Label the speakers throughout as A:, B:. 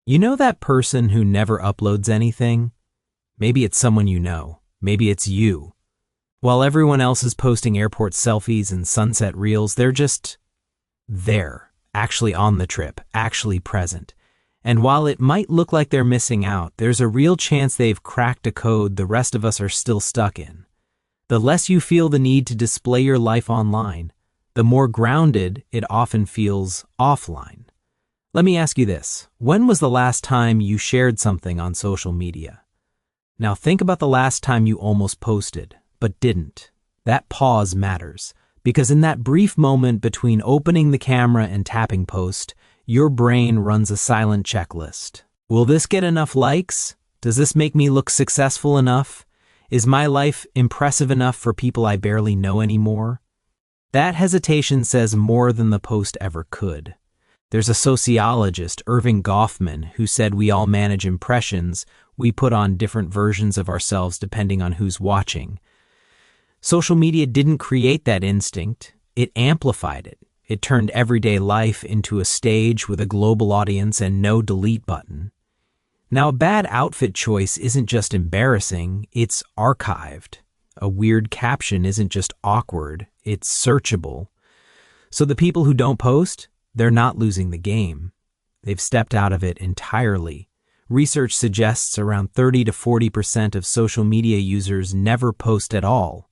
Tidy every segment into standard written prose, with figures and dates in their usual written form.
A: You know that person who never uploads anything? Maybe it's someone you know. Maybe it's you. While everyone else is posting airport selfies and sunset reels, they're just there, actually on the trip, actually present. And while it might look like they're missing out, there's a real chance they've cracked a code the rest of us are still stuck in. The less you feel the need to display your life online, the more grounded it often feels offline. Let me ask you this. When was the last time you shared something on social media? Now think about the last time you almost posted, but didn't. That pause matters, because in that brief moment between opening the camera and tapping post, your brain runs a silent checklist. Will this get enough likes? Does this make me look successful enough? Is my life impressive enough for people I barely know anymore? That hesitation says more than the post ever could. There's a sociologist, Irving Goffman, who said we all manage impressions. We put on different versions of ourselves depending on who's watching. Social media didn't create that instinct. It amplified it. It turned everyday life into a stage with a global audience and no delete button. Now, a bad outfit choice isn't just embarrassing, it's archived. A weird caption isn't just awkward, it's searchable. So the people who don't post, they're not losing the game. They've stepped out of it entirely. Research suggests around 30 to 40% of social media users never post at all.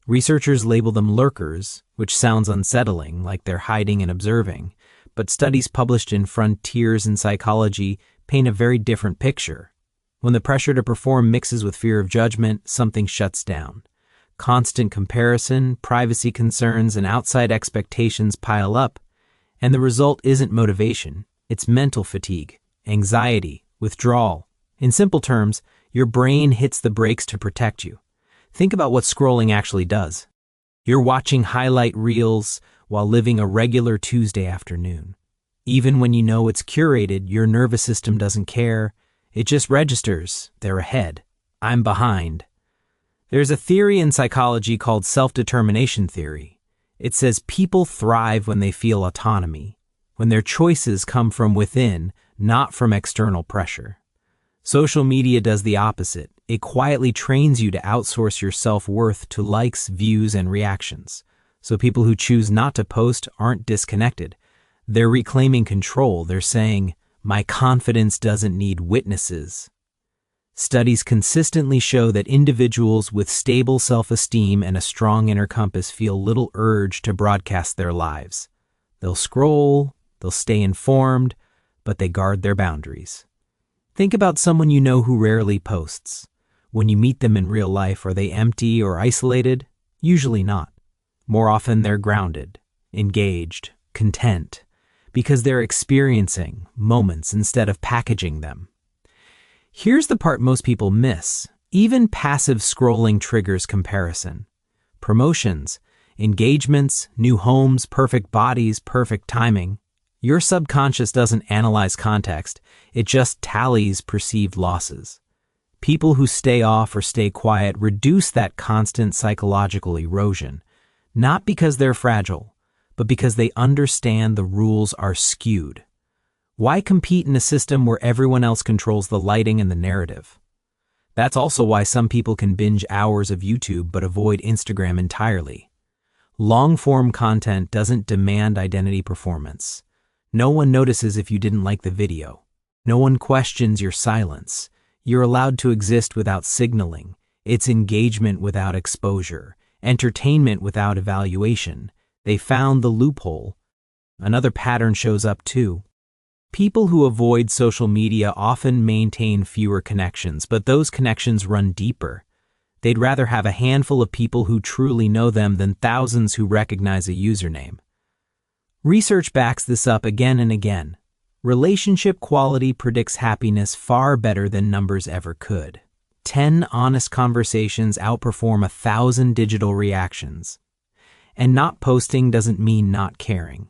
A: Researchers label them lurkers, which sounds unsettling, like they're hiding and observing, but studies published in Frontiers in Psychology paint a very different picture. When the pressure to perform mixes with fear of judgment, something shuts down. Constant comparison, privacy concerns, and outside expectations pile up, and the result isn't motivation, it's mental fatigue, anxiety, withdrawal. In simple terms, your brain hits the brakes to protect you. Think about what scrolling actually does. You're watching highlight reels while living a regular Tuesday afternoon. Even when you know it's curated, your nervous system doesn't care. It just registers. They're ahead. I'm behind. There's a theory in psychology called self-determination theory. It says people thrive when they feel autonomy, when their choices come from within, not from external pressure. Social media does the opposite. It quietly trains you to outsource your self-worth to likes, views, and reactions. So people who choose not to post aren't disconnected. They're reclaiming control. They're saying, my confidence doesn't need witnesses. Studies consistently show that individuals with stable self-esteem and a strong inner compass feel little urge to broadcast their lives. They'll scroll, they'll stay informed, but they guard their boundaries. Think about someone you know who rarely posts. When you meet them in real life, are they empty or isolated? Usually not. More often they're grounded, engaged, content, because they're experiencing moments instead of packaging them. Here's the part most people miss. Even passive scrolling triggers comparison. Promotions, engagements, new homes, perfect bodies, perfect timing. Your subconscious doesn't analyze context, it just tallies perceived losses. People who stay off or stay quiet reduce that constant psychological erosion, not because they're fragile, but because they understand the rules are skewed. Why compete in a system where everyone else controls the lighting and the narrative? That's also why some people can binge hours of YouTube but avoid Instagram entirely. Long-form content doesn't demand identity performance. No one notices if you didn't like the video. No one questions your silence. You're allowed to exist without signaling. It's engagement without exposure, entertainment without evaluation. They found the loophole. Another pattern shows up too. People who avoid social media often maintain fewer connections, but those connections run deeper. They'd rather have a handful of people who truly know them than thousands who recognize a username. Research backs this up again and again. Relationship quality predicts happiness far better than numbers ever could. 10 honest conversations outperform 1,000 digital reactions. And not posting doesn't mean not caring.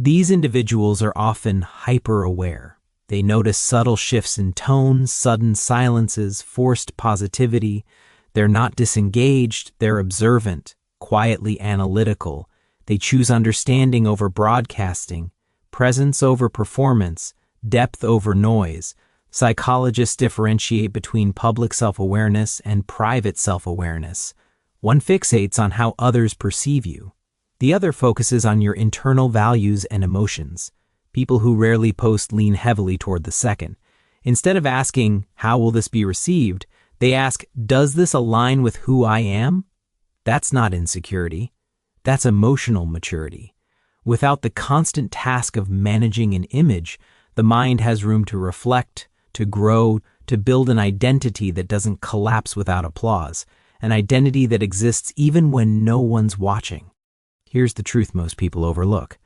A: These individuals are often hyper-aware. They notice subtle shifts in tone, sudden silences, forced positivity. They're not disengaged, they're observant, quietly analytical. They choose understanding over broadcasting, presence over performance, depth over noise. Psychologists differentiate between public self-awareness and private self-awareness. One fixates on how others perceive you. The other focuses on your internal values and emotions. People who rarely post lean heavily toward the second. Instead of asking, how will this be received? They ask, does this align with who I am? That's not insecurity. That's emotional maturity. Without the constant task of managing an image, the mind has room to reflect, to grow, to build an identity that doesn't collapse without applause, an identity that exists even when no one's watching. Here's the truth most people overlook.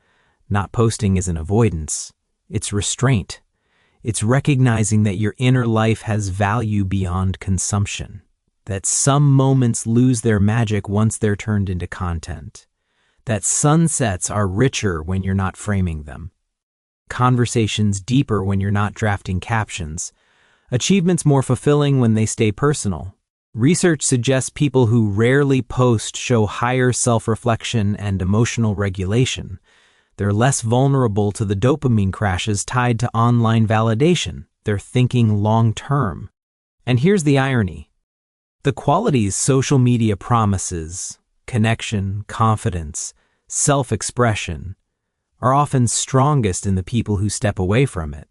A: Not posting isn't avoidance. It's restraint. It's recognizing that your inner life has value beyond consumption, that some moments lose their magic once they're turned into content, that sunsets are richer when you're not framing them, conversations deeper when you're not drafting captions, achievements more fulfilling when they stay personal. Research suggests people who rarely post show higher self-reflection and emotional regulation. They're less vulnerable to the dopamine crashes tied to online validation. They're thinking long-term. And here's the irony. The qualities social media promises, connection, confidence, self-expression, are often strongest in the people who step away from it.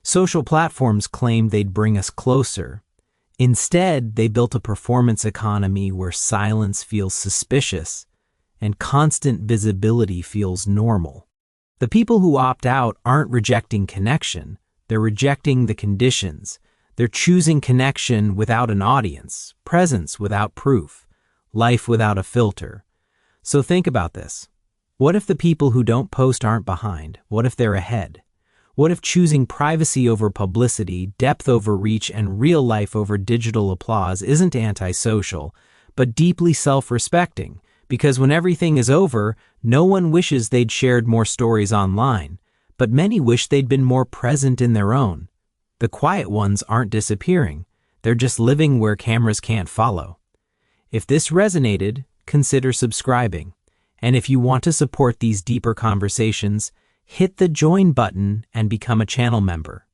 A: Social platforms claimed they'd bring us closer. Instead, they built a performance economy where silence feels suspicious and constant visibility feels normal. The people who opt out aren't rejecting connection, they're rejecting the conditions. They're choosing connection without an audience, presence without proof, life without a filter. So think about this. What if the people who don't post aren't behind? What if they're ahead? What if choosing privacy over publicity, depth over reach, and real life over digital applause isn't antisocial, but deeply self-respecting? Because when everything is over, no one wishes they'd shared more stories online, but many wish they'd been more present in their own. The quiet ones aren't disappearing. They're just living where cameras can't follow. If this resonated, consider subscribing. And if you want to support these deeper conversations, hit the join button and become a channel member.